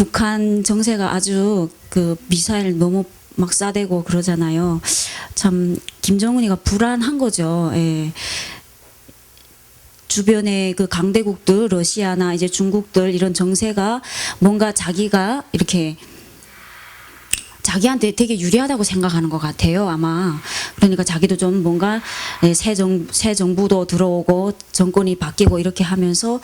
북한 정세가 아주 그 미사일 너무 막 쏴대고 그러잖아요. 참 김정은이가 불안한 거죠. 예. 주변의 그 강대국들, 러시아나 이제 중국들 이런 정세가 뭔가 자기가 이렇게 자기한테 되게 유리하다고 생각하는 것 같아요, 아마. 그러니까 자기도 좀 뭔가 새 정부도 들어오고 정권이 바뀌고 이렇게 하면서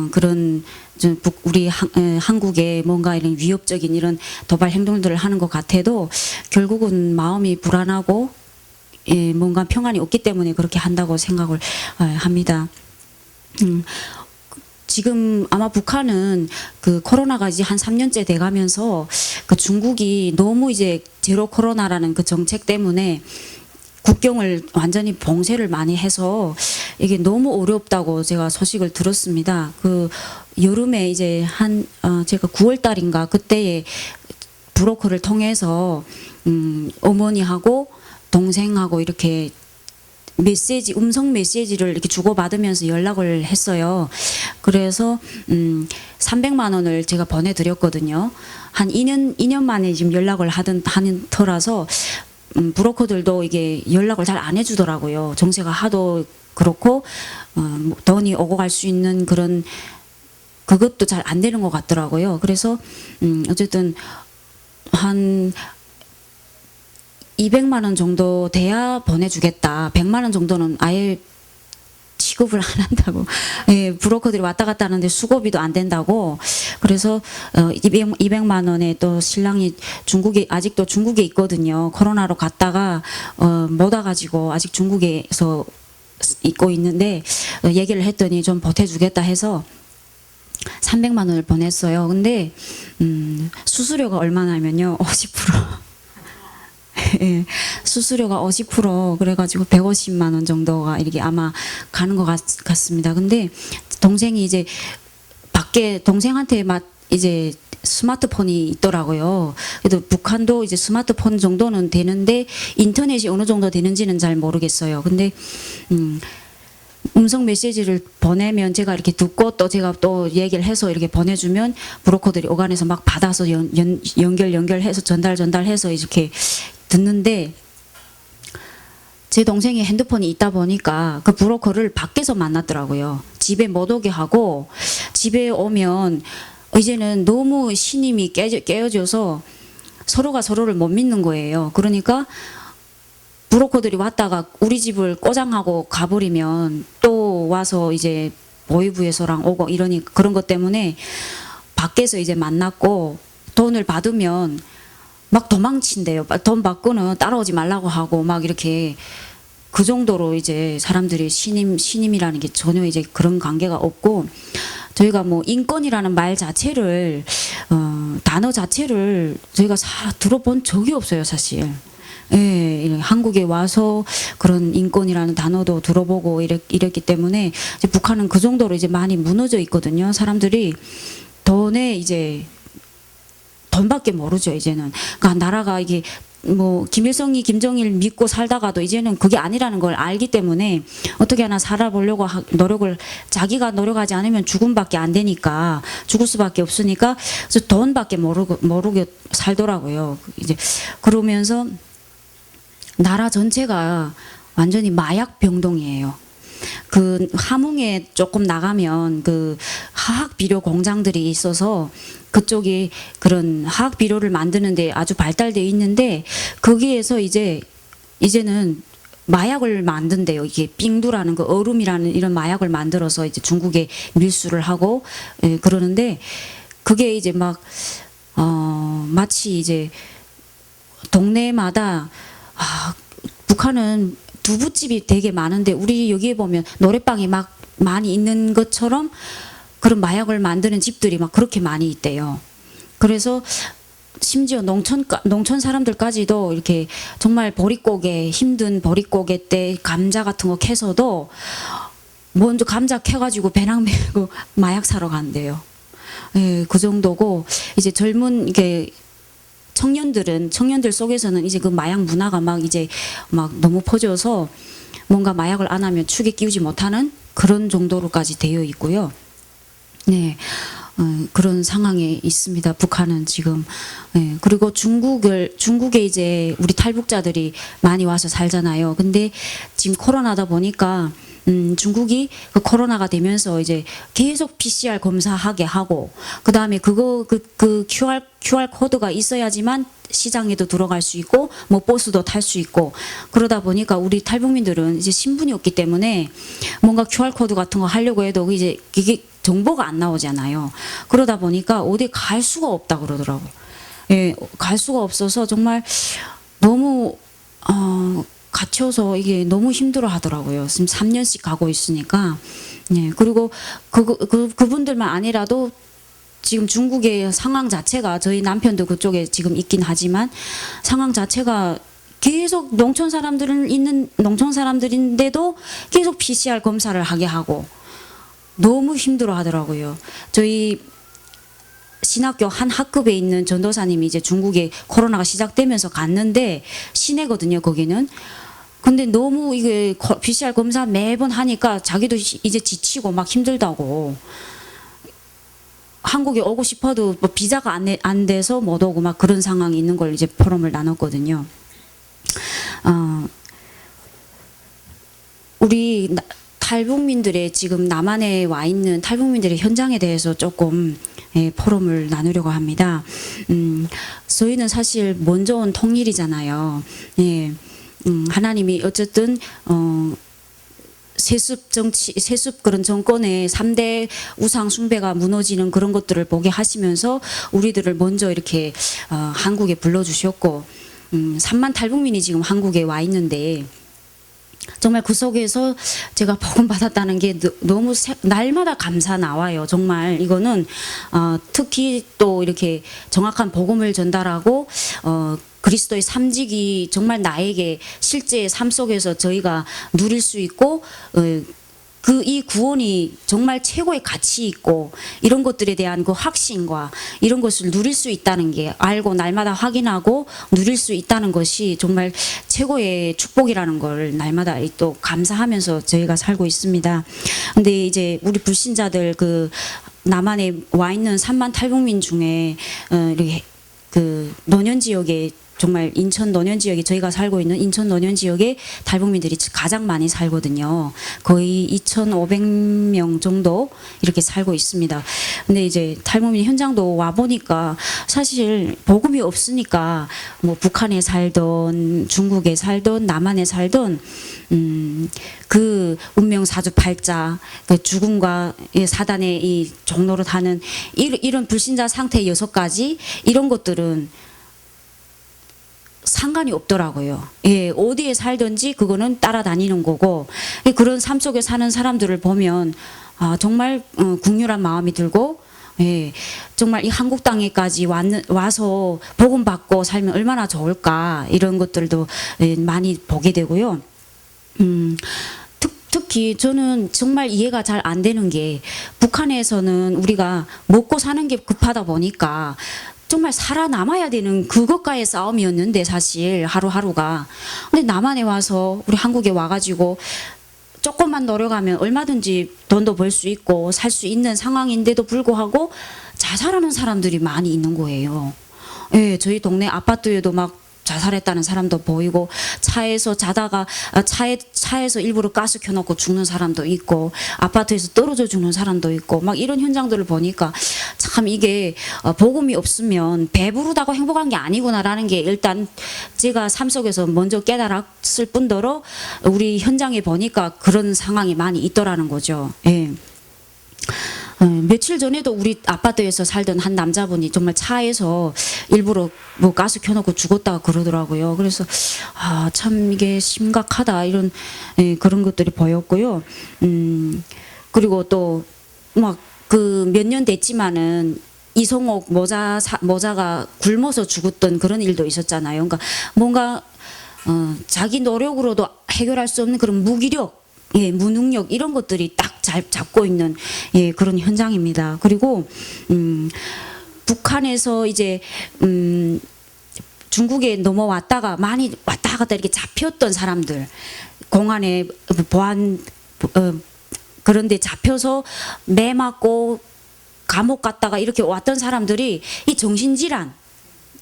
그런 좀 우리 한국에 뭔가 이런 위협적인 이런 도발 행동들을 하는 것 같아도 결국은 마음이 불안하고 뭔가 평안이 없기 때문에 그렇게 한다고 생각을 합니다. 지금 아마 북한은 그 코로나가 이제 한 3년째 돼가면서 그 중국이 너무 이제 제로 코로나라는 그 정책 때문에 국경을 완전히 봉쇄를 많이 해서 이게 너무 어렵다고 제가 소식을 들었습니다. 그 여름에 이제 제가 9월 달인가 그때에 브로커를 통해서 어머니하고 동생하고 이렇게 음성 메시지를 이렇게 주고받으면서 연락을 했어요. 그래서 300만 원을 제가 보내드렸거든요. 한 2년 만에 지금 연락을 하는 터라서 브로커들도 이게 연락을 잘 안 해주더라고요. 정세가 하도 그렇고 돈이 오고 갈 수 있는 그것도 잘 안 되는 것 같더라고요. 그래서 어쨌든 한 200만 원 정도 돼야 보내주겠다. 100만 원 정도는 아예 취급을 안 한다고. 예, 브로커들이 왔다 갔다 하는데 수고비도 안 된다고. 그래서 200만 원에 또 신랑이 아직도 중국에 있거든요. 코로나로 갔다가 못 와가지고 아직 중국에서 있고 있는데 얘기를 했더니 좀 보태주겠다 해서 300만 원을 보냈어요. 근데 수수료가 얼마냐면요. 50%. 예, 수수료가 50% 그래가지고 150만 원 정도가 이렇게 아마 가는 것 같습니다. 근데 동생이 이제 밖에 동생한테 이제 스마트폰이 있더라고요. 그래도 북한도 이제 스마트폰 정도는 되는데 인터넷이 어느 정도 되는지는 잘 모르겠어요. 근데 음성 메시지를 보내면 제가 이렇게 듣고 또 제가 또 얘기를 해서 이렇게 보내주면 브로커들이 오간에서 막 받아서 연결해서 전달해서 이렇게 듣는데 제 동생이 핸드폰이 있다 보니까 그 브로커를 밖에서 만났더라고요. 집에 못 오게 하고 집에 오면 이제는 너무 신임이 깨어져서 서로가 서로를 못 믿는 거예요. 그러니까 브로커들이 왔다가 우리 집을 꼬장하고 가버리면 또 와서 이제 보이부에서랑 오고 이러니 그런 것 때문에 밖에서 이제 만났고 돈을 받으면 막 도망친대요. 돈 받고는 따라오지 말라고 하고 막 이렇게 그 정도로 이제 사람들이 신임이라는 게 전혀 이제 그런 관계가 없고 저희가 뭐 인권이라는 말 자체를 단어 자체를 저희가 들어본 적이 없어요, 사실. 예, 한국에 와서 그런 인권이라는 단어도 들어보고 이랬기 때문에 이제 북한은 그 정도로 이제 많이 무너져 있거든요. 사람들이 돈밖에 모르죠, 이제는. 그러니까 나라가 이게 뭐 김일성이 김정일 믿고 살다가도 이제는 그게 아니라는 걸 알기 때문에 어떻게 하나 살아보려고 자기가 노력하지 않으면 죽음밖에 안 되니까 죽을 수밖에 없으니까 그래서 돈밖에 모르게 살더라고요. 이제 그러면서 나라 전체가 완전히 마약 병동이에요. 그 함흥에 조금 나가면 그 화학 비료 공장들이 있어서 그쪽이 그런 화학 비료를 만드는데 아주 발달되어 있는데 거기에서 이제는 마약을 만든대요. 이게 삥두라는 그 얼음이라는 이런 마약을 만들어서 이제 중국에 밀수를 하고 그러는데 그게 이제 마치 이제 동네마다 북한은 두부집이 되게 많은데 우리 여기에 보면 노래방이 막 많이 있는 것처럼 그런 마약을 만드는 집들이 막 그렇게 많이 있대요. 그래서 심지어 농촌 사람들까지도 이렇게 정말 힘든 보릿고개 때 감자 같은 거 캐서도 먼저 감자 캐가지고 배낭 메고 마약 사러 간대요. 예, 그 정도고 이제 젊은 청년들 속에서는 이제 그 마약 문화가 막 너무 퍼져서 뭔가 마약을 안 하면 축에 끼우지 못하는 그런 정도로까지 되어 있고요. 네. 그런 상황에 있습니다. 북한은 지금. 예, 그리고 중국에 이제 우리 탈북자들이 많이 와서 살잖아요. 근데 지금 코로나다 보니까 중국이 그 코로나가 되면서 이제 계속 PCR 검사하게 하고, 그 다음에 그 QR 코드가 있어야지만 시장에도 들어갈 수 있고 뭐 버스도 탈 수 있고, 그러다 보니까 우리 탈북민들은 이제 신분이 없기 때문에 뭔가 QR 코드 같은 거 하려고 해도 이제 이게 정보가 안 나오잖아요. 그러다 보니까 어디 갈 수가 없다 그러더라고. 예, 갈 수가 없어서 정말 너무 갇혀서 이게 너무 힘들어 하더라고요. 지금 3년씩 가고 있으니까. 예, 그리고 그분들만 아니라도 지금 중국의 상황 자체가, 저희 남편도 그쪽에 지금 있긴 하지만 상황 자체가 계속 농촌 사람들인데도 계속 PCR 검사를 하게 하고 너무 힘들어 하더라고요. 저희 신학교 한 학급에 있는 전도사님이 이제 중국에 코로나가 시작되면서 갔는데, 시내거든요, 거기는. 근데 너무 이게 PCR 검사 매번 하니까 자기도 이제 지치고 막 힘들다고. 한국에 오고 싶어도 뭐 비자가 안 돼서 못 오고 막 그런 상황이 있는 걸 이제 포럼을 나눴거든요. 우리 탈북민들의 지금 남한에 와 있는 탈북민들의 현장에 대해서 조금 포럼을 나누려고 합니다. 저희는 사실 먼저 온 통일이잖아요. 예, 하나님이 어쨌든 세습 그런 정권의 3대 우상 숭배가 무너지는 그런 것들을 보게 하시면서 우리들을 먼저 이렇게 한국에 불러주셨고, 3만 탈북민이 지금 한국에 와 있는데 정말 그 속에서 제가 복음 받았다는 게 너무 날마다 감사 나와요. 정말 이거는 특히 또 이렇게 정확한 복음을 전달하고 그리스도의 삶직이 정말 나에게 실제 삶 속에서 저희가 누릴 수 있고, 이 구원이 정말 최고의 가치 있고 이런 것들에 대한 그 확신과 이런 것을 누릴 수 있다는 게, 알고 날마다 확인하고 누릴 수 있다는 것이 정말 최고의 축복이라는 걸 날마다 또 감사하면서 저희가 살고 있습니다. 근데 이제 우리 불신자들 그 남한에 와 있는 3만 탈북민 중에 이렇게 그 노년 지역에, 정말 인천 노년 지역에, 저희가 살고 있는 인천 노년 지역에 탈북민들이 가장 많이 살거든요. 거의 2,500명 정도 이렇게 살고 있습니다. 근데 이제 탈북민 현장도 와 보니까 사실 복음이 없으니까 뭐 북한에 살던 중국에 살던 남한에 살던 그 운명 사주팔자, 그 죽음과 사단의 이 종로를 하는 이런 불신자 상태 6가지, 이런 것들은 상관이 없더라고요. 예, 어디에 살든지 그거는 따라다니는 거고, 그런 삶 속에 사는 사람들을 보면 정말 국률한 마음이 들고, 예, 정말 이 한국 땅에까지 와서 복음 받고 살면 얼마나 좋을까, 이런 것들도 많이 보게 되고요. 특히 저는 정말 이해가 잘 안 되는 게, 북한에서는 우리가 먹고 사는 게 급하다 보니까 정말 살아남아야 되는 그것과의 싸움이었는데, 사실 하루하루가. 근데 남한에 와서 우리 한국에 와가지고 조금만 노력하면 얼마든지 돈도 벌 수 있고 살 수 있는 상황인데도 불구하고 자살하는 사람들이 많이 있는 거예요. 예, 저희 동네 아파트에도 막 자살했다는 사람도 보이고, 차에서 자다가 차에서 일부러 가스 켜놓고 죽는 사람도 있고, 아파트에서 떨어져 죽는 사람도 있고, 막 이런 현장들을 보니까 참 이게 복음이 없으면 배부르다고 행복한 게 아니구나라는 게 일단 제가 삶 속에서 먼저 깨달았을 뿐더러 우리 현장에 보니까 그런 상황이 많이 있더라는 거죠. 예. 며칠 전에도 우리 아파트에서 살던 한 남자분이 정말 차에서 일부러 뭐 가스 켜놓고 죽었다고 그러더라고요. 그래서 참 이게 심각하다, 이런 그런 것들이 보였고요. 그리고 또 막 그 몇 년 됐지만은 이성옥 모자가 굶어서 죽었던 그런 일도 있었잖아요. 그러니까 뭔가 자기 노력으로도 해결할 수 없는 그런 무기력, 예, 무능력, 이런 것들이 딱 잘 잡고 있는, 예, 그런 현장입니다. 그리고 북한에서 이제 중국에 넘어왔다가 많이 왔다 갔다 이렇게 잡혔던 사람들, 공안에 보안 그런데 잡혀서 매 맞고 감옥 갔다가 이렇게 왔던 사람들이 이 정신질환,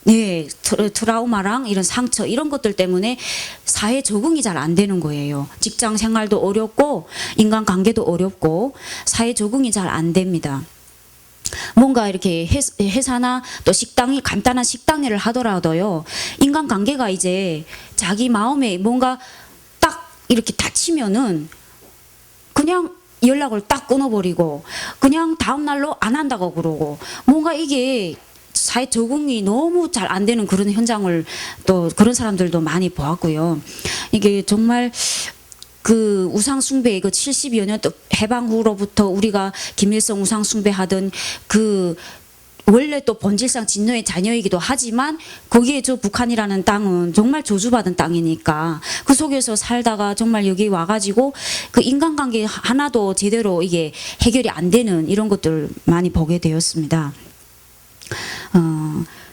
네, 트라우마랑 이런 상처 이런 것들 때문에 사회 적응이 잘 안 되는 거예요. 직장 생활도 어렵고 인간관계도 어렵고 사회 적응이 잘 안 됩니다. 뭔가 이렇게 회사나 또 식당이 간단한 식당 일을 하더라도요. 인간관계가 이제 자기 마음에 뭔가 딱 이렇게 다치면은 그냥 연락을 딱 끊어버리고 그냥 다음 날로 안 한다고 그러고 뭔가 이게 사회 적응이 너무 잘 안 되는 그런 현장을 또 그런 사람들도 많이 보았고요. 이게 정말 그 우상숭배 그 70여 년 해방 후로부터 우리가 김일성 우상숭배 하던 그 원래 또 본질상 진노의 자녀이기도 하지만 거기에 저 북한이라는 땅은 정말 저주받은 땅이니까 그 속에서 살다가 정말 여기 와가지고 그 인간관계 하나도 제대로 이게 해결이 안 되는 이런 것들 많이 보게 되었습니다.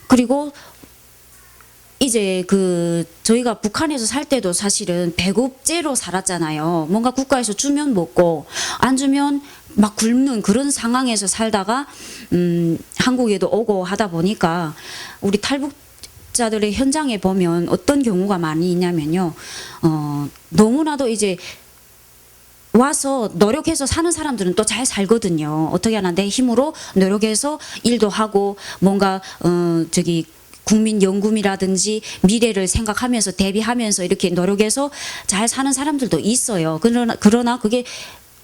그리고 이제 그 저희가 북한에서 살 때도 사실은 배급제로 살았잖아요. 뭔가 국가에서 주면 먹고 안 주면 막 굶는 그런 상황에서 살다가 한국에도 오고 하다 보니까 우리 탈북자들의 현장에 보면 어떤 경우가 많이 있냐면요. 너무나도 이제 와서 노력해서 사는 사람들은 또 잘 살거든요. 어떻게 하나 내 힘으로 노력해서 일도 하고 뭔가 국민연금이라든지 미래를 생각하면서 대비하면서 이렇게 노력해서 잘 사는 사람들도 있어요. 그러나 그게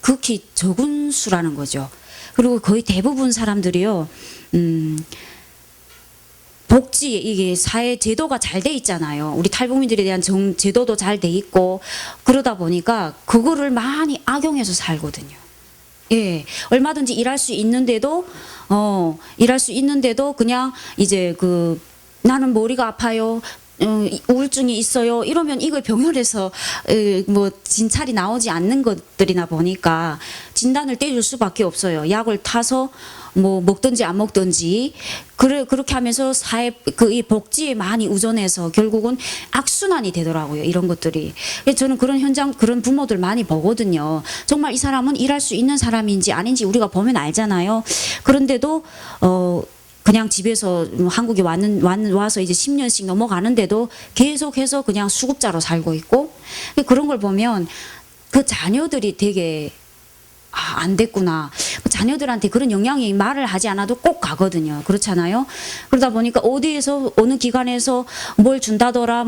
극히 적은 수라는 거죠. 그리고 거의 대부분 사람들이요. 복지 이게 사회 제도가 잘 돼 있잖아요. 우리 탈북민들에 대한 제도도 잘 돼 있고 그러다 보니까 그거를 많이 악용해서 살거든요. 예, 얼마든지 일할 수 있는데도 그냥 이제 그 나는 머리가 아파요. 우울증이 있어요. 이러면 이걸 병원에서 뭐 진찰이 나오지 않는 것들이나 보니까 진단을 때릴 수밖에 없어요. 약을 타서 뭐 먹든지 안 먹든지 그렇게 하면서 사회 이 복지에 많이 의존해서 결국은 악순환이 되더라고요. 이런 것들이. 저는 그런 현장 그런 부모들 많이 보거든요. 정말 이 사람은 일할 수 있는 사람인지 아닌지 우리가 보면 알잖아요. 그런데도 그냥 집에서 한국에 와서 이제 10년씩 넘어가는데도 계속해서 그냥 수급자로 살고 있고 그런 걸 보면 그 자녀들이 되게 안 됐구나. 자녀들한테 그런 영향이 말을 하지 않아도 꼭 가거든요. 그렇잖아요. 그러다 보니까 어디에서 어느 기관에서 뭘 준다더라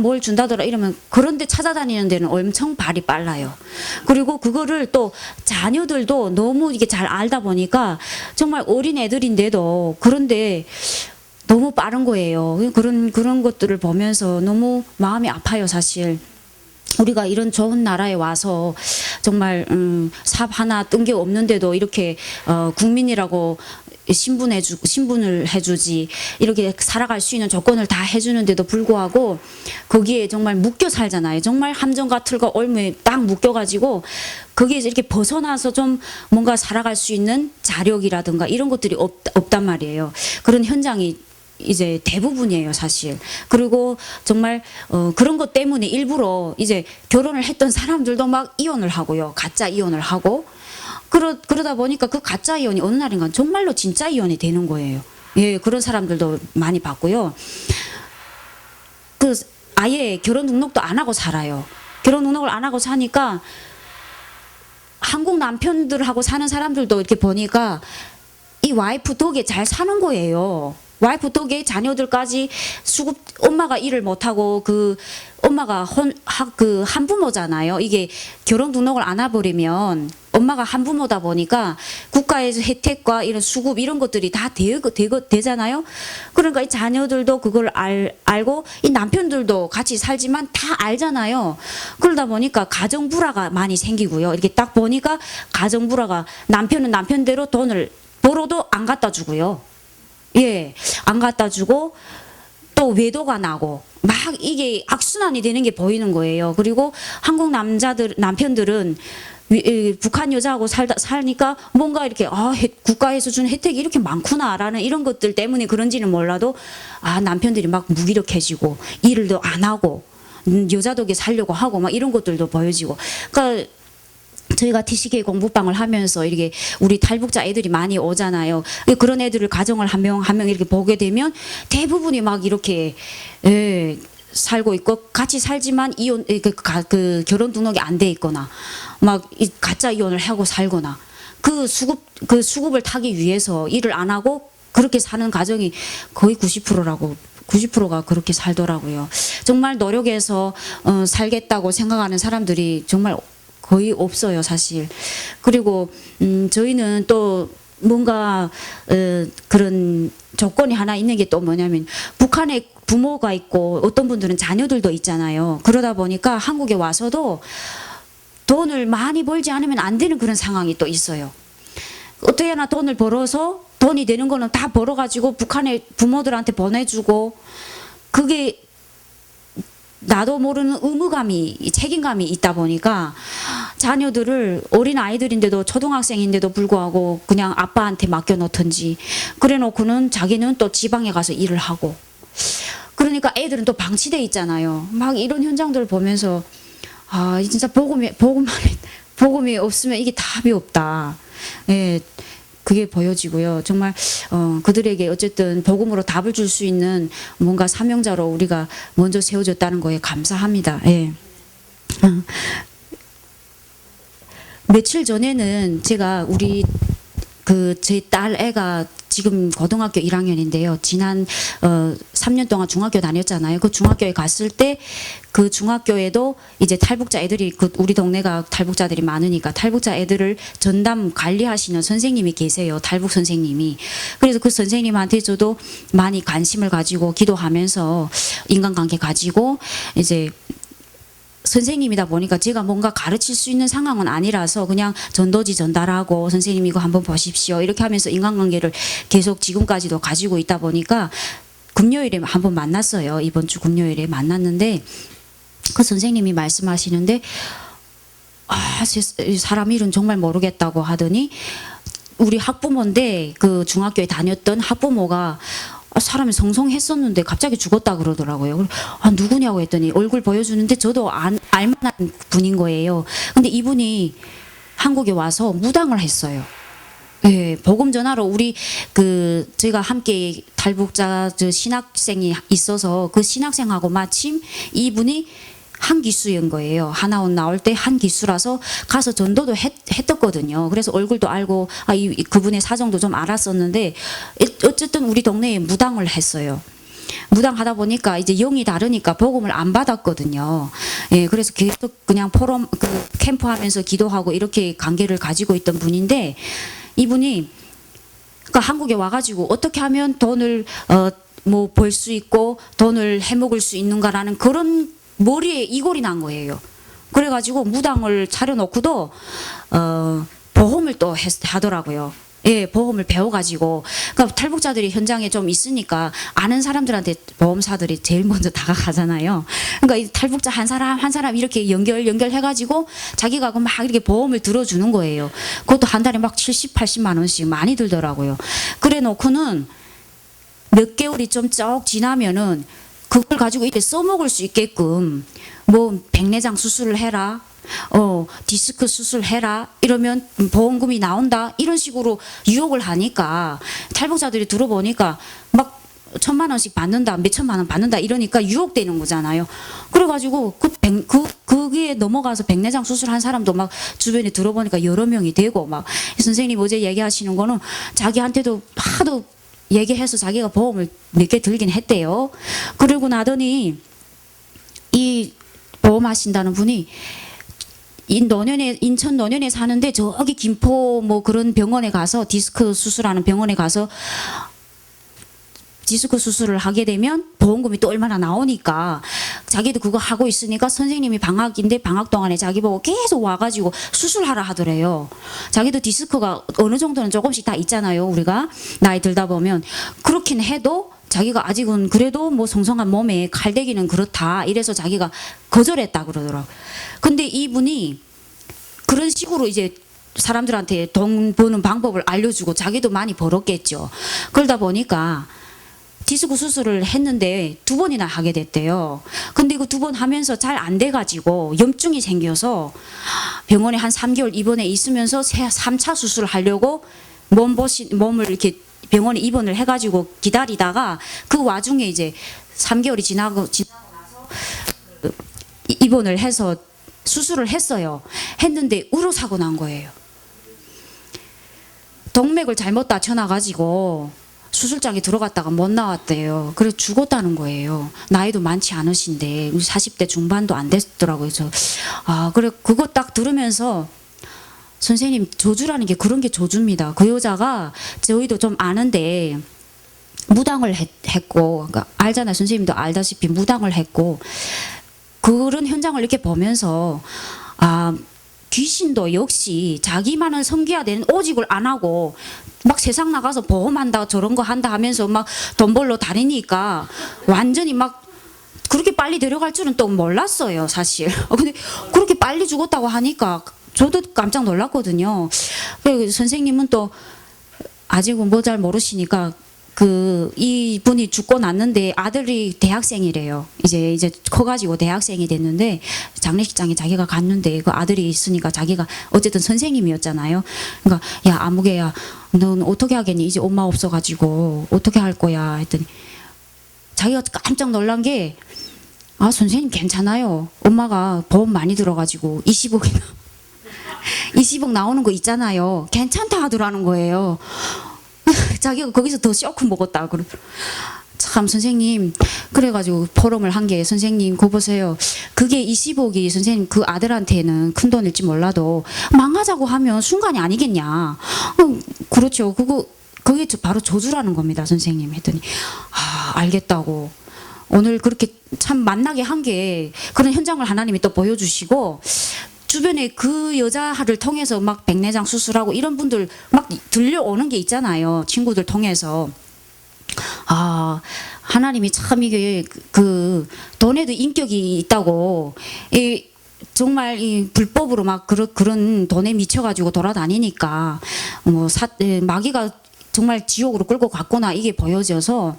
이러면 그런 데 찾아다니는 데는 엄청 발이 빨라요. 그리고 그거를 또 자녀들도 너무 이게 잘 알다 보니까 정말 어린 애들인데도 그런데 너무 빠른 거예요. 그런 것들을 보면서 너무 마음이 아파요, 사실. 우리가 이런 좋은 나라에 와서 정말 삽 하나 뜬 게 없는데도 이렇게 국민이라고 신분을 해주지 이렇게 살아갈 수 있는 조건을 다 해주는데도 불구하고 거기에 정말 묶여 살잖아요. 정말 함정과 틀과 올무에 딱 묶여가지고 거기에 이렇게 벗어나서 좀 뭔가 살아갈 수 있는 자력이라든가 이런 것들이 없단 말이에요. 그런 현장이 이제 대부분이에요, 사실. 그리고 정말 그런 것 때문에 일부러 이제 결혼을 했던 사람들도 막 이혼을 하고요. 가짜 이혼을 하고 그러다 보니까 그 가짜 이혼이 어느 날인가 정말로 진짜 이혼이 되는 거예요. 예, 그런 사람들도 많이 봤고요. 아예 결혼 등록도 안 하고 살아요. 결혼 등록을 안 하고 사니까 한국 남편들하고 사는 사람들도 이렇게 보니까 이 와이프 덕에 잘 사는 거예요. 와이프 덕에 자녀들까지 엄마가 일을 못하고 엄마가 한부모잖아요. 이게 결혼 등록을 안 해버리면 엄마가 한부모다 보니까 국가에서 혜택과 이런 수급 이런 것들이 다 되잖아요. 그러니까 이 자녀들도 그걸 알고 이 남편들도 같이 살지만 다 알잖아요. 그러다 보니까 가정불화가 많이 생기고요. 이렇게 딱 보니까 가정불화가 남편은 남편대로 돈을 벌어도 안 갖다 주고요. 예, 안 갖다 주고 또 외도가 나고 막 이게 악순환이 되는 게 보이는 거예요. 그리고 한국 남편들은 북한 여자하고 사니까 뭔가 이렇게 국가에서 준 혜택이 이렇게 많구나라는 이런 것들 때문에 그런지는 몰라도 남편들이 막 무기력해지고 일도 안 하고 여자 덕에 살려고 하고 막 이런 것들도 보여지고 그러니까 저희가 TCK 공부방을 하면서 이렇게 우리 탈북자 애들이 많이 오잖아요. 그런 애들을 가정을 한 명 한 명 이렇게 보게 되면 대부분이 막 이렇게 살고 있고 같이 살지만 이혼 그 결혼 등록이 안 돼 있거나 막 가짜 이혼을 하고 살거나 그 수급을 타기 위해서 일을 안 하고 그렇게 사는 가정이 거의 90%가 그렇게 살더라고요. 정말 노력해서 살겠다고 생각하는 사람들이 정말 거의 없어요, 사실. 그리고 저희는 또 뭔가 그런 조건이 하나 있는 게 또 뭐냐면 북한에 부모가 있고 어떤 분들은 자녀들도 있잖아요. 그러다 보니까 한국에 와서도 돈을 많이 벌지 않으면 안 되는 그런 상황이 또 있어요. 어떻게 하나 돈을 벌어서 돈이 되는 거는 다 벌어가지고 북한에 부모들한테 보내주고 그게 나도 모르는 의무감이 책임감이 있다 보니까 자녀들을 어린 아이들인데도 초등학생인데도 불구하고 그냥 아빠한테 맡겨놓던지 그래놓고는 자기는 또 지방에 가서 일을 하고 그러니까 애들은 또 방치돼 있잖아요. 막 이런 현장들을 보면서 아 진짜 복음이 없으면 이게 답이 없다. 예. 그게 보여지고요. 정말 그들에게 어쨌든 복음으로 답을 줄 수 있는 뭔가 사명자로 우리가 먼저 세워졌다는 거에 감사합니다. 예. 며칠 전에는 제가 우리 제 딸 애가 지금 고등학교 1학년인데요. 지난 3년 동안 중학교 다녔잖아요. 그 중학교에 갔을 때 그 중학교에도 이제 탈북자 애들이 우리 동네가 탈북자들이 많으니까 탈북자 애들을 전담 관리하시는 선생님이 계세요. 탈북 선생님이. 그래서 그 선생님한테 저도 많이 관심을 가지고 기도하면서 인간관계 가지고 이제 선생님이다 보니까 제가 뭔가 가르칠 수 있는 상황은 아니라서 그냥 전도지 전달하고 선생님 이거 한번 보십시오 이렇게 하면서 인간관계를 계속 지금까지도 가지고 있다 보니까 금요일에 한번 만났어요. 이번 주 금요일에 만났는데 그 선생님이 말씀하시는데 사람 일은 정말 모르겠다고 하더니 우리 학부모인데 그 중학교에 다녔던 학부모가 사람이 성성했었는데 갑자기 죽었다 그러더라고요. 누구냐고 했더니 얼굴 보여주는데 저도 알만한 분인 거예요. 근데 이분이 한국에 와서 무당을 했어요. 예, 복음 전하러 우리 제가 함께 탈북자 신학생이 있어서 그 신학생하고 마침 이분이 한 기수인 거예요. 하나원 나올 때 한 기수라서 가서 전도도 했었거든요. 그래서 얼굴도 알고 그분의 사정도 좀 알았었는데 어쨌든 우리 동네에 무당을 했어요. 무당하다 보니까 이제 영이 다르니까 복음을 안 받았거든요. 예, 그래서 계속 그냥 포럼 캠프 하면서 기도하고 이렇게 관계를 가지고 있던 분인데 이분이 그러니까 한국에 와가지고 어떻게 하면 돈을 뭐 벌 수 있고 돈을 해먹을 수 있는가라는 그런 머리에 이골이 난 거예요. 그래가지고 무당을 차려놓고도 보험을 또 하더라고요. 예, 보험을 배워가지고 그러니까 탈북자들이 현장에 좀 있으니까 아는 사람들한테 보험사들이 제일 먼저 다가가잖아요. 그러니까 이 탈북자 한 사람 이렇게 연결해가지고 자기가 막 이렇게 보험을 들어주는 거예요. 그것도 한 달에 막 70, 80만 원씩 많이 들더라고요. 그래놓고는 몇 개월이 좀 쭉 지나면은 그걸 가지고 이때 써먹을 수 있게끔 뭐 백내장 수술을 해라. 디스크 수술해라 이러면 보험금이 나온다 이런 식으로 유혹을 하니까 탈북자들이 들어보니까 막 1,000만 원씩 받는다 몇천만 원 받는다 이러니까 유혹되는 거잖아요. 그래가지고 그게 넘어가서 백내장 수술한 사람도 막 주변에 들어보니까 여러 명이 되고 막 선생님 어제 얘기하시는 거는 자기한테도 하도 얘기해서 자기가 보험을 몇 개 들긴 했대요. 그러고 나더니 이 보험하신다는 분이 인천 노년에 사는데 저기 김포 뭐 그런 병원에 가서 디스크 수술하는 병원에 가서 디스크 수술을 하게 되면 보험금이 또 얼마나 나오니까 자기도 그거 하고 있으니까 선생님이 방학인데 방학 동안에 자기 보고 계속 와가지고 수술하라 하더래요. 자기도 디스크가 어느 정도는 조금씩 다 있잖아요. 우리가 나이 들다 보면 그렇긴 해도 자기가 아직은 그래도 뭐 성성한 몸에 칼대기는 그렇다 이래서 자기가 거절했다 그러더라고요. 근데 이분이 그런 식으로 이제 사람들한테 돈 버는 방법을 알려주고 자기도 많이 벌었겠죠. 그러다 보니까 디스크 수술을 했는데 2번이나 하게 됐대요. 근데 이거 2번 하면서 잘 안 돼가지고 염증이 생겨서 병원에 한 3개월 입원해 있으면서 3차 수술을 하려고 몸을 이렇게 병원에 입원을 해가지고 기다리다가 그 와중에 이제 3개월이 지나고 나서 입원을 해서 수술을 했어요. 했는데 우로사고 난 거예요. 동맥을 잘못 다쳐놔가지고 수술장에 들어갔다가 못 나왔대요. 그래서 죽었다는 거예요. 나이도 많지 않으신데 40대 중반도 안 됐더라고요. 그래 그거 딱 들으면서 선생님 저주라는 게 그런 게 저주입니다. 그 여자가 저희도 좀 아는데 무당을 했고 그러니까 알잖아요. 선생님도 알다시피 무당을 했고 그런 현장을 이렇게 보면서 귀신도 역시 자기만을 섬겨야 되는 오직을 안 하고 막 세상 나가서 보험한다 저런 거 한다 하면서 막 돈 벌러 다니니까 완전히 막 그렇게 빨리 데려갈 줄은 또 몰랐어요 사실. 근데 그렇게 빨리 죽었다고 하니까 저도 깜짝 놀랐거든요. 그리고 선생님은 또 아직은 뭐 잘 모르시니까 이분이 죽고 났는데 아들이 대학생이래요. 이제 커가지고 대학생이 됐는데 장례식장에 자기가 갔는데 그 아들이 있으니까 자기가 어쨌든 선생님이었잖아요. 그러니까 야 아무개야 넌 어떻게 하겠니? 이제 엄마 없어가지고 어떻게 할 거야? 했더니 자기가 깜짝 놀란 게 선생님 괜찮아요. 엄마가 보험 많이 들어가지고 20억 나오는 거 있잖아요. 괜찮다 하더라는 거예요. 자기가 거기서 더 쇼크 먹었다. 참 선생님 그래가지고 포럼을 한 게 선생님 그거 보세요. 그게 20억이 선생님 그 아들한테는 큰 돈일지 몰라도 망하자고 하면 순간이 아니겠냐. 그렇죠. 그게 바로 저주라는 겁니다. 선생님 했더니 알겠다고. 오늘 그렇게 참 만나게 한 게 그런 현장을 하나님이 또 보여주시고 주변에 그 여자를 통해서 막 백내장 수술하고 이런 분들 막 들려오는 게 있잖아요. 친구들 통해서. 하나님이 참 이게 그 돈에도 인격이 있다고 정말 이 불법으로 막 그런 돈에 미쳐가지고 돌아다니니까 마귀가 정말 지옥으로 끌고 갔구나 이게 보여져서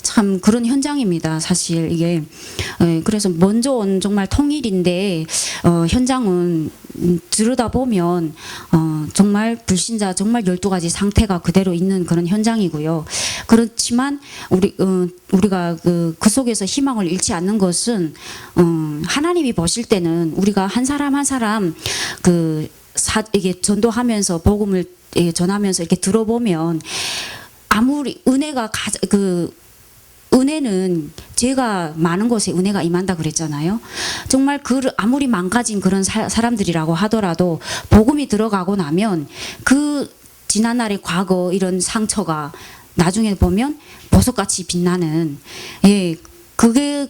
참 그런 현장입니다. 사실 이게 그래서 먼저 온 정말 통일인데 현장은 들여다보면 정말 불신자 정말 12가지 상태가 그대로 있는 그런 현장이고요. 그렇지만 우리가 그 속에서 희망을 잃지 않는 것은 하나님이 보실 때는 우리가 한 사람 한 사람 이게 전도하면서 복음을 전하면서 이렇게 들어보면 아무리 은혜는 죄가 많은 곳에 은혜가 임한다 그랬잖아요. 정말 아무리 망가진 그런 사람들이라고 하더라도 복음이 들어가고 나면 그 지난날의 과거 이런 상처가 나중에 보면 보석같이 빛나는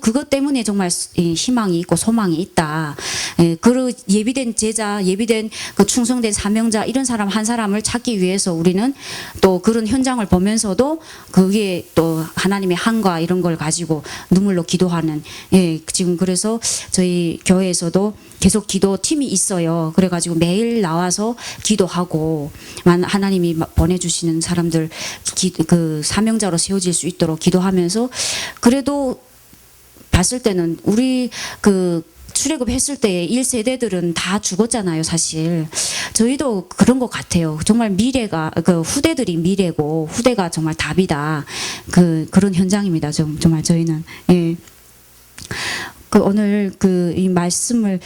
그것 때문에 정말 희망이 있고 소망이 있다. 그 예비된 제자, 예비된 그 충성된 사명자 이런 사람 한 사람을 찾기 위해서 우리는 또 그런 현장을 보면서도 그게 또 하나님의 한과 이런 걸 가지고 눈물로 기도하는 지금 그래서 저희 교회에서도 계속 기도팀이 있어요. 그래가지고 매일 나와서 기도하고 하나님이 보내주시는 사람들 그 사명자로 세워질 수 있도록 기도하면서 그래도 봤을 때는 우리 출애굽 했을 때 1세대들은 다 죽었잖아요, 사실. 저희도 그런 것 같아요. 정말 미래가 후대들이 미래고 후대가 정말 답이다. 그런 현장입니다. 정말 저희는 오늘 이 말씀을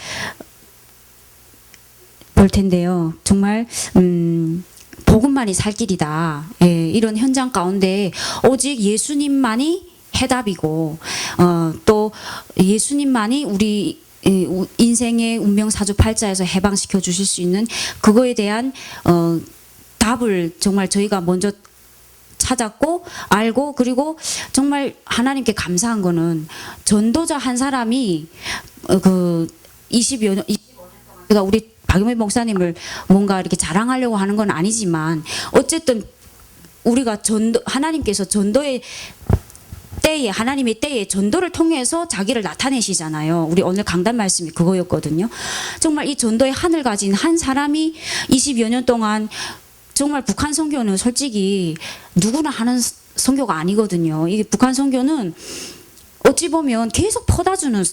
볼 텐데요. 정말 복음만이 살 길이다. 이런 현장 가운데 오직 예수님만이 해답이고 또 예수님만이 우리 인생의 운명사주팔자에서 해방시켜 주실 수 있는 그거에 대한 답을 정말 저희가 먼저 찾았고 알고 그리고 정말 하나님께 감사한 거는 전도자 한 사람이 20여 년 그러니까 우리 박용민 목사님을 뭔가 이렇게 자랑하려고 하는 건 아니지만 어쨌든 우리가 하나님께서 전도의 때에 하나님의 때에 전도를 통해서 자기를 나타내시잖아요. 우리 오늘 강단 말씀이 그거였거든요. 정말 이 전도의 한을 가진 한 사람이 20여 년 동안 정말 북한 선교는 솔직히 누구나 하는 선교가 아니거든요. 이게 북한 선교는 어찌 보면 계속 퍼다주는,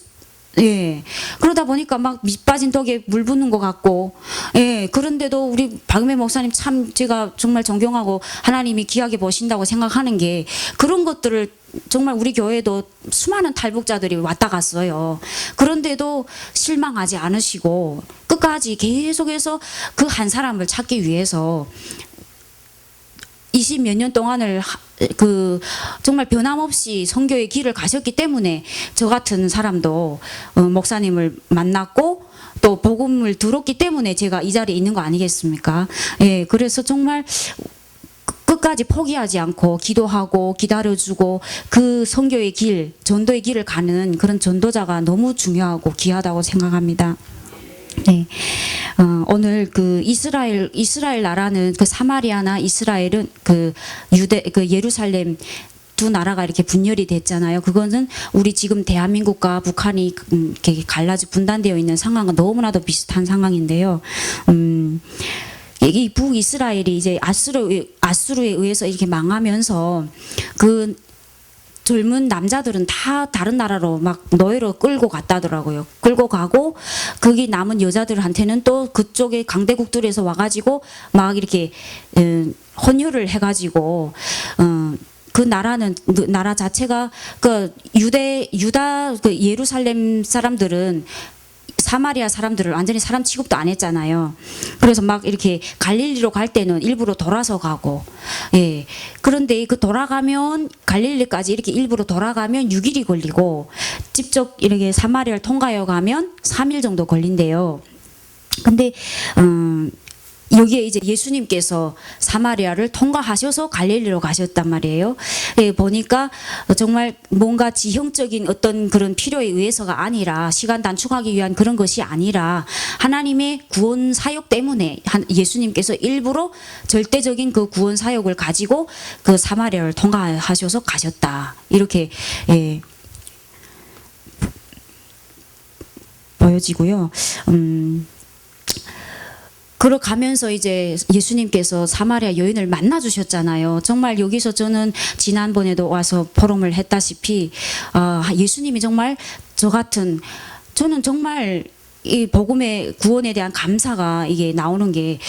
예. 그러다 보니까 막 밑 빠진 떡에 물 붓는 것 같고, 예. 그런데도 우리 박은배 목사님 참 제가 정말 존경하고 하나님이 귀하게 보신다고 생각하는 게, 그런 것들을 정말 우리 교회도 수많은 탈북자들이 왔다 갔어요. 그런데도 실망하지 않으시고 끝까지 계속해서 그 한 사람을 찾기 위해서 20 몇 년 동안을 정말 변함없이 선교의 길을 가셨기 때문에 저 같은 사람도 목사님을 만났고 또 복음을 들었기 때문에 제가 이 자리에 있는 거 아니겠습니까? 예, 그래서 정말 끝까지 포기하지 않고 기도하고 기다려주고 그 선교의 길, 전도의 길을 가는 그런 전도자가 너무 중요하고 귀하다고 생각합니다. 네. 오늘 그 이스라엘 나라는 그 사마리아나 이스라엘은 그 예루살렘 두 나라가 이렇게 분열이 됐잖아요. 그거는 우리 지금 대한민국과 북한이 이렇게 분단되어 있는 상황과 너무나도 비슷한 상황인데요. 이 북이스라엘이 이제 아수르에 의해서 이렇게 망하면서 그 젊은 남자들은 다 다른 나라로 막 노예로 끌고 갔다더라고요. 끌고 가고 거기 남은 여자들한테는 또 그쪽에 강대국들에서 와가지고 막 이렇게 혼혈을 해가지고 그 나라 자체가 그 유다 그 예루살렘 사람들은 사마리아 사람들을 완전히 사람 취급도 안 했잖아요. 그래서 막 이렇게 갈릴리로 갈 때는 일부러 돌아서 가고, 예. 그런데 그 돌아가면 갈릴리까지 이렇게 일부러 돌아가면 6일이 걸리고 직접 이렇게 사마리아를 통과해 가면 3일 정도 걸린대요. 근데 여기에 이제 예수님께서 사마리아를 통과하셔서 갈릴리로 가셨단 말이에요. 예, 보니까 정말 뭔가 지형적인 어떤 그런 필요에 의해서가 아니라 시간 단축하기 위한 그런 것이 아니라 하나님의 구원 사역 때문에 예수님께서 일부러 절대적인 그 구원 사역을 가지고 그 사마리아를 통과하셔서 가셨다. 이렇게 예, 보여지고요. 걸어가면서 이제 예수님께서 사마리아 여인을 만나 주셨잖아요. 정말 여기서 저는 지난번에도 와서 포럼을 했다시피 예수님이 정말 저는 정말 이 복음의 구원에 대한 감사가 이게 나오는 게,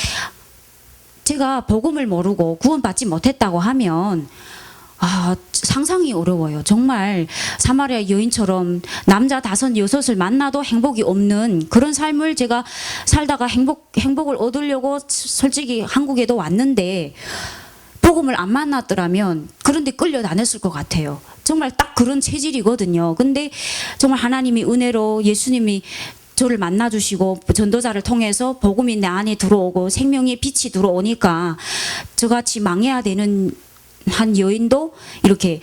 제가 복음을 모르고 구원받지 못했다고 하면 상상이 어려워요. 정말 사마리아 여인처럼 남자 5, 6을 만나도 행복이 없는 그런 삶을 제가 살다가 행복을 얻으려고 솔직히 한국에도 왔는데 복음을 안 만났더라면 그런데 끌려다녔을 것 같아요. 정말 딱 그런 체질이거든요. 근데 정말 하나님이 은혜로 예수님이 저를 만나주시고 전도자를 통해서 복음이 내 안에 들어오고 생명의 빛이 들어오니까 저같이 망해야 되는 한 여인도 이렇게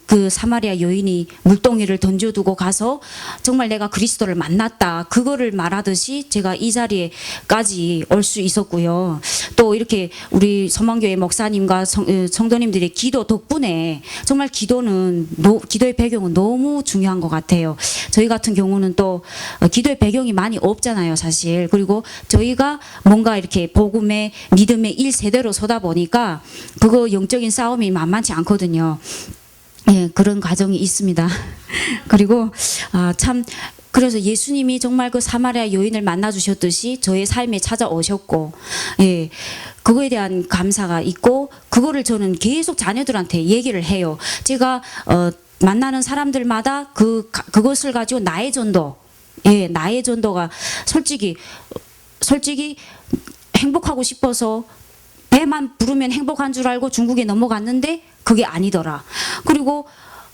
그 사마리아 여인이 물동이를 던져두고 가서 정말 내가 그리스도를 만났다, 그거를 말하듯이 제가 이 자리에까지 올 수 있었고요. 또 이렇게 우리 서망교회 목사님과 성도님들의 기도 덕분에 정말 기도의 배경은 너무 중요한 것 같아요. 저희 같은 경우는 또 기도의 배경이 많이 없잖아요, 사실. 그리고 저희가 뭔가 이렇게 복음의 믿음의 1세대로 서다 보니까 그거 영적인 싸움이 만만치 않거든요. 예, 그런 과정이 있습니다. 그리고 참 그래서 예수님이 정말 그 사마리아 여인을 만나 주셨듯이 저의 삶에 찾아오셨고, 예, 그거에 대한 감사가 있고, 그거를 저는 계속 자녀들한테 얘기를 해요. 제가 만나는 사람들마다 그것을 가지고 나의 전도, 예, 나의 전도가 솔직히 행복하고 싶어서 배만 부르면 행복한 줄 알고 중국에 넘어갔는데 그게 아니더라. 그리고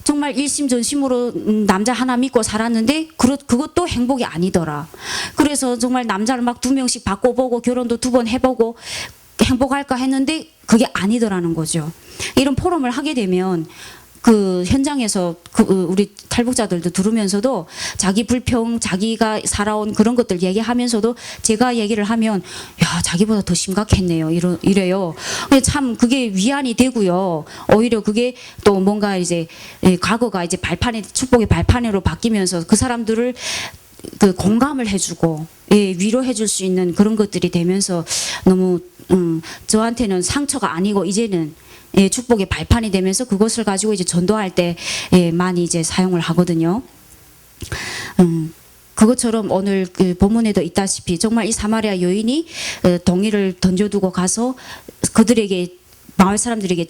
정말 일심전심으로 남자 하나 믿고 살았는데 그것도 행복이 아니더라. 그래서 정말 남자를 막 2명씩 바꿔보고 결혼도 2번 해보고 행복할까 했는데 그게 아니더라는 거죠. 이런 포럼을 하게 되면 그 현장에서 우리 탈북자들도 들으면서도 자기 불평, 자기가 살아온 그런 것들 얘기하면서도 제가 얘기를 하면 야, 자기보다 더 심각했네요. 이래요. 참 그게 위안이 되고요. 오히려 그게 또 뭔가 이제 과거가 이제 축복의 발판으로 바뀌면서 그 사람들을 그 공감을 해주고, 예, 위로해줄 수 있는 그런 것들이 되면서 너무 저한테는 상처가 아니고 이제는 예, 축복의 발판이 되면서 그것을 가지고 이제 전도할 때 예, 많이 이제 사용을 하거든요. 그것처럼 오늘 그 본문에도 있다시피 정말 이 사마리아 여인이 동이를 던져두고 가서 그들에게 마을 사람들에게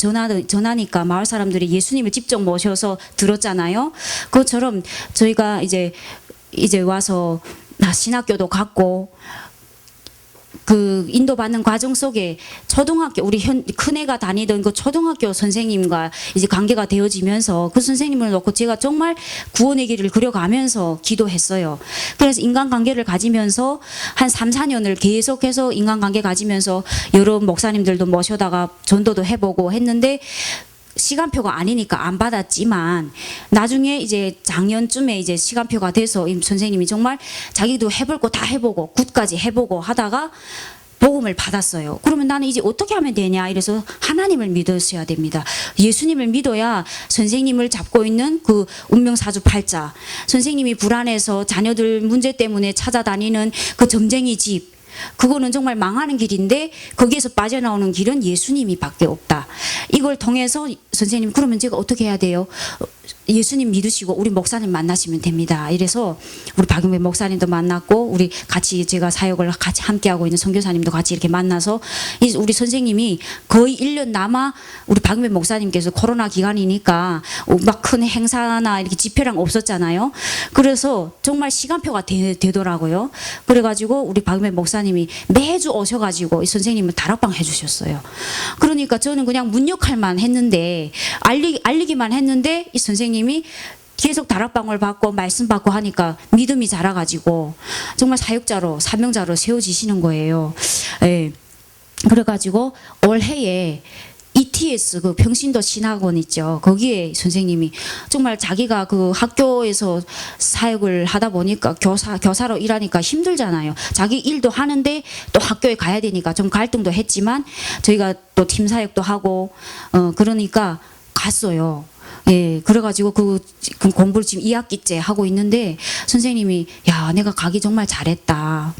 전하니까 마을 사람들이 예수님을 직접 모셔서 들었잖아요. 그것처럼 저희가 이제 와서 신학교도 갔고 그 인도받는 과정 속에 초등학교 우리 큰애가 다니던 그 초등학교 선생님과 이제 관계가 되어지면서 그 선생님을 놓고 제가 정말 구원의 길을 그려가면서 기도했어요. 그래서 인간관계를 가지면서 한 3, 4년을 계속해서 인간관계 가지면서 여러 목사님들도 모셔다가 전도도 해보고 했는데 시간표가 아니니까 안 받았지만 나중에 이제 작년쯤에 이제 시간표가 돼서 이 선생님이 정말 자기도 해볼 거 다 해보고 굿까지 해보고 하다가 복음을 받았어요. 그러면 나는 이제 어떻게 하면 되냐 이래서 하나님을 믿으셔야 됩니다. 예수님을 믿어야 선생님을 잡고 있는 그 운명사주팔자, 선생님이 불안해서 자녀들 문제 때문에 찾아다니는 그 점쟁이 집, 그거는 정말 망하는 길인데 거기에서 빠져나오는 길은 예수님이 밖에 없다. 이걸 통해서 선생님 그러면 제가 어떻게 해야 돼요? 예수님 믿으시고 우리 목사님 만나시면 됩니다. 이래서 우리 박용배 목사님도 만났고 우리 같이 제가 사역을 같이 함께하고 있는 선교사님도 같이 이렇게 만나서 우리 선생님이 거의 1년 남아 우리 박용배 목사님께서 코로나 기간이니까 막 큰 행사나 이렇게 집회랑 없었잖아요. 그래서 정말 시간표가 되더라고요. 그래가지고 우리 박용배 목사님이 매주 오셔가지고 이 선생님을 다락방 해주셨어요. 그러니까 저는 그냥 문 역할만 했는데 알리기만 했는데 이 선생님이 계속 다락방을 받고 말씀 받고 하니까 믿음이 자라가지고 정말 사역자로 사명자로 세워지시는 거예요. 예. 그래가지고 올해에 ETS 그 평신도 신학원 있죠. 거기에 선생님이 정말 자기가 그 학교에서 사역을 하다 보니까 교사로 일하니까 힘들잖아요. 자기 일도 하는데 또 학교에 가야 되니까 좀 갈등도 했지만 저희가 또 팀 사역도 하고 그러니까 갔어요. 예, 그래가지고 그 공부를 지금 2학기째 하고 있는데 선생님이 야 내가 가기 정말 잘했다.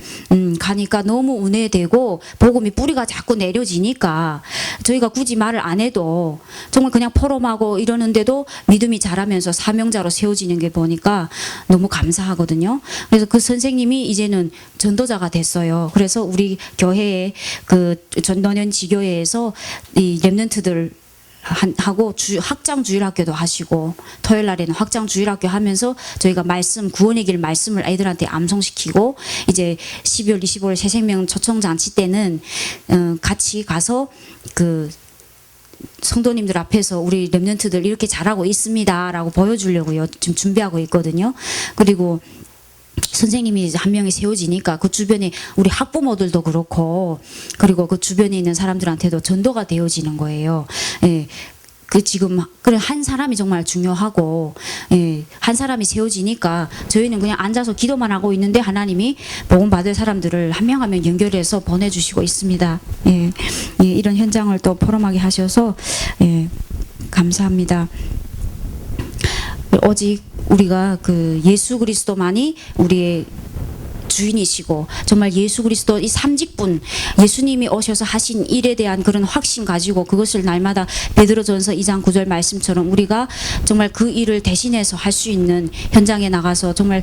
가니까 너무 은혜되고 복음이 뿌리가 자꾸 내려지니까 저희가 굳이 말을 안 해도 정말 그냥 포럼하고 이러는데도 믿음이 자라면서 사명자로 세워지는 게 보니까 너무 감사하거든요. 그래서 그 선생님이 이제는 전도자가 됐어요. 그래서 우리 교회에 그 전도년 지교회에서 이 렘넌트들 하고 확장 주일학교도 하시고 토요일 날에는 확장 주일학교 하면서 저희가 말씀 구원의 길 말씀을 아이들한테 암송시키고 이제 12월 25일 새생명 초청잔치 때는 같이 가서 그 성도님들 앞에서 우리 렘넌트들 이렇게 잘하고 있습니다라고 보여주려고요. 지금 준비하고 있거든요. 그리고 선생님이 한 명이 세워지니까 그 주변에 우리 학부모들도 그렇고 그리고 그 주변에 있는 사람들한테도 전도가 되어지는 거예요. 예. 그 지금 그래 한 사람이 정말 중요하고 예, 한 사람이 세워지니까 저희는 그냥 앉아서 기도만 하고 있는데 하나님이 복음 받을 사람들을 한 명 한 명 연결해서 보내주시고 있습니다. 예, 예, 이런 현장을 또 포럼하게 하셔서 예, 감사합니다. 오직 우리가 그 예수 그리스도만이 우리의 주인이시고 정말 예수 그리스도 이 삼직분 예수님이 오셔서 하신 일에 대한 그런 확신 가지고 그것을 날마다 베드로전서 2장 9절 말씀처럼 우리가 정말 그 일을 대신해서 할 수 있는 현장에 나가서 정말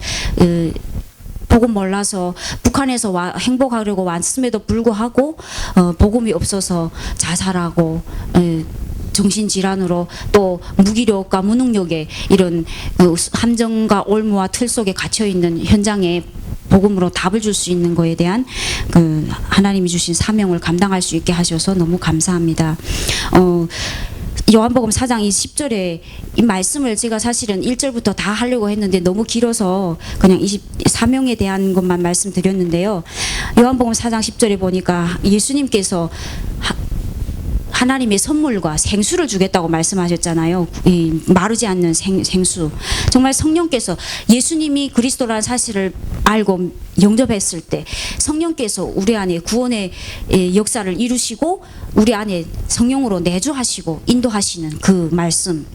복음 몰라서 북한에서 행복하려고 왔음에도 불구하고 복음이 없어서 자살하고 정신질환으로 또 무기력과 무능력에 이런 함정과 올무와 틀 속에 갇혀있는 현장에 복음으로 답을 줄 수 있는 거에 대한 그 하나님이 주신 사명을 감당할 수 있게 하셔서 너무 감사합니다. 요한복음 4장 10절에 이 말씀을 제가 사실은 1절부터 다 하려고 했는데 너무 길어서 그냥 사명에 대한 것만 말씀드렸는데요. 요한복음 4장 10절에 보니까 예수님께서 하나님의 선물과 생수를 주겠다고 말씀하셨잖아요. 이 마르지 않는 생수. 정말 성령께서 예수님이 그리스도라는 사실을 알고 영접했을 때 성령께서 우리 안에 구원의 역사를 이루시고 우리 안에 성령으로 내주하시고 인도하시는 그 말씀.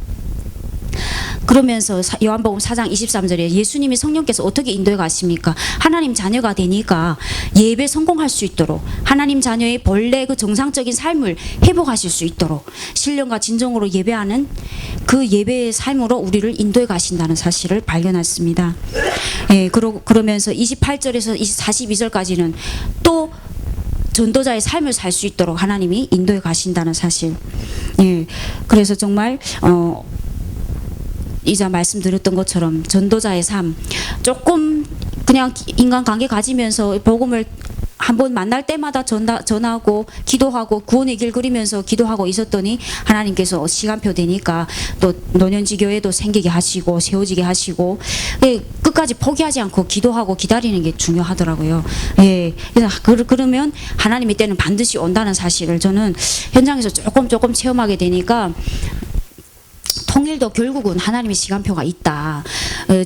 그러면서 요한복음 4장 23절에 예수님이 성령께서 어떻게 인도해 가십니까? 하나님 자녀가 되니까 예배 성공할 수 있도록, 하나님 자녀의 본래 그 정상적인 삶을 회복하실 수 있도록 신령과 진정으로 예배하는 그 예배의 삶으로 우리를 인도해 가신다는 사실을 발견했습니다. 예, 그러면서 28절에서 42절까지는 또 전도자의 삶을 살 수 있도록 하나님이 인도해 가신다는 사실. 예, 그래서 정말 이자 말씀드렸던 것처럼 전도자의 삶, 조금 그냥 인간관계 가지면서 복음을 한번 만날 때마다 전하고 기도하고 구원의 길 그리면서 기도하고 있었더니 하나님께서 시간표 되니까 또 노년지 교회도 생기게 하시고 세워지게 하시고, 끝까지 포기하지 않고 기도하고 기다리는 게 중요하더라고요. 예, 그러면 하나님의 때는 반드시 온다는 사실을 저는 현장에서 조금 체험하게 되니까, 통일도 결국은 하나님의 시간표가 있다.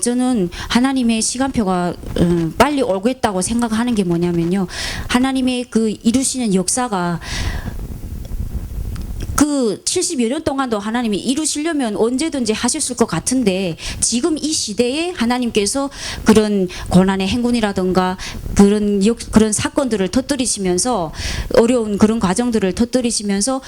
저는 하나님의 시간표가 빨리 오겠다고 생각하는 게 뭐냐면요, 하나님의 그 이루시는 역사가 그 70여 년 동안도 하나님이 이루시려면 언제든지 하셨을 것 같은데, 지금 이 시대에 하나님께서 그런 고난의 행군이라든가 그런 사건들을 터뜨리시면서, 어려운 그런 과정들을 터뜨리시면서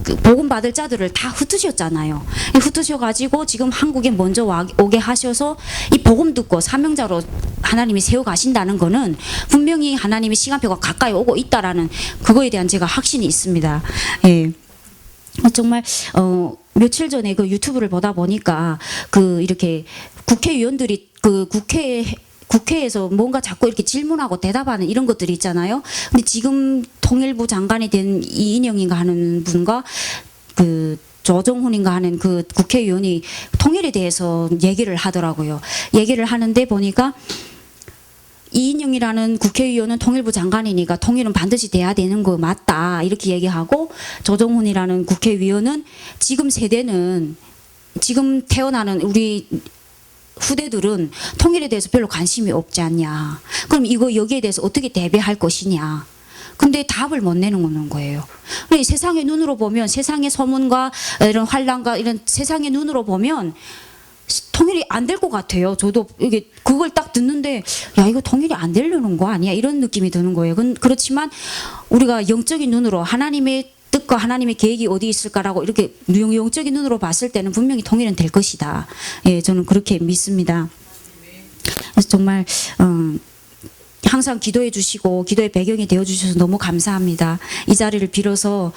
그 복음 받을 자들을 다 흩으셨잖아요. 흩으셔가지고 지금 한국에 먼저 오게 하셔서 이 복음 듣고 사명자로 하나님이 세워 가신다는 거는 분명히 하나님의 시간표가 가까이 오고 있다라는 그거에 대한 제가 확신이 있습니다. 예. 정말 며칠 전에 그 유튜브를 보다 보니까 그 이렇게 국회의원들이 그 국회에서 뭔가 자꾸 이렇게 질문하고 대답하는 이런 것들이 있잖아요. 근데 지금 통일부 장관이 된 이인영인가 하는 분과 그 조정훈인가 하는 그 국회의원이 통일에 대해서 얘기를 하더라고요. 얘기를 하는데 보니까 이인영이라는 국회의원은 통일부 장관이니까 통일은 반드시 돼야 되는 거 맞다 이렇게 얘기하고, 조정훈이라는 국회의원은 지금 세대는, 지금 태어나는 우리 후대들은 통일에 대해서 별로 관심이 없지 않냐. 그럼 여기에 대해서 어떻게 대비할 것이냐. 근데 답을 못 내는 거예요. 세상의 눈으로 보면, 세상의 소문과 이런 환란과 이런 세상의 눈으로 보면 통일이 안 될 것 같아요. 저도 이게 그걸 딱 듣는데, 야, 이거 통일이 안 되려는 거 아니야? 이런 느낌이 드는 거예요. 그렇지만 우리가 영적인 눈으로 하나님의 뜻과 하나님의 계획이 어디 있을까라고 이렇게 영적인 눈으로 봤을 때는 분명히 통일은 될 것이다. 예, 저는 그렇게 믿습니다. 그래서 정말 항상 기도해 주시고 기도의 배경이 되어 주셔서 너무 감사합니다. 이 자리를 빌어서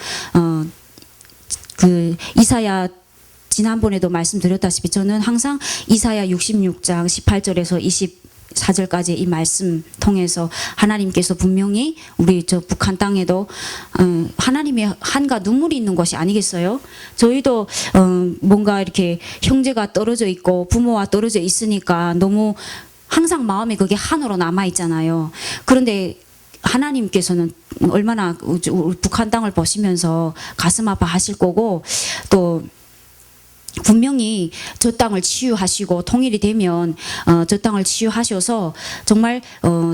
그 이사야, 지난번에도 말씀드렸다시피 저는 항상 이사야 66장 18절에서 24절까지 이 말씀 통해서 하나님께서 분명히 우리 저 북한 땅에도 하나님의 한가 눈물이 있는 것이 아니겠어요? 저희도 뭔가 이렇게 형제가 떨어져 있고 부모와 떨어져 있으니까 너무 항상 마음에 그게 한으로 남아 있잖아요. 그런데 하나님께서는 얼마나 북한 땅을 보시면서 가슴 아파하실 거고, 또 분명히 저 땅을 치유하시고 통일이 되면 저 땅을 치유하셔서 정말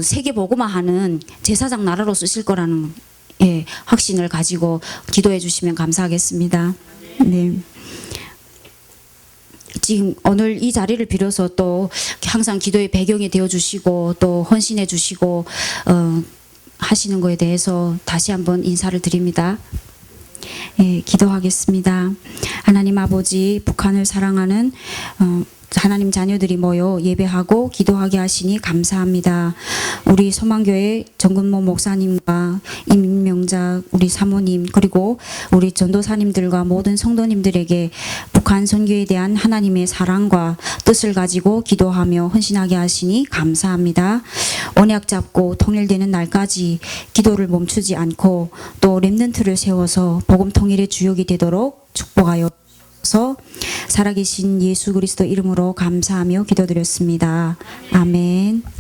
세계 복음화하는 제사장 나라로 쓰실 거라는 확신을 가지고 기도해 주시면 감사하겠습니다. 네. 지금 오늘 이 자리를 빌어서 또 항상 기도의 배경이 되어 주시고 또 헌신해 주시고 하시는 거에 대해서 다시 한번 인사를 드립니다. 예, 기도하겠습니다. 하나님 아버지, 북한을 사랑하는 하나님 자녀들이 모여 예배하고 기도하게 하시니 감사합니다. 우리 소망교회 정근모 목사님과 임명자 우리 사모님, 그리고 우리 전도사님들과 모든 성도님들에게 북한 선교에 대한 하나님의 사랑과 뜻을 가지고 기도하며 헌신하게 하시니 감사합니다. 언약 잡고 통일되는 날까지 기도를 멈추지 않고 또 렘넌트를 세워서 복음 통일의 주역이 되도록 축복하여 살아계신 예수 그리스도 이름으로 감사하며 기도드렸습니다. 아멘.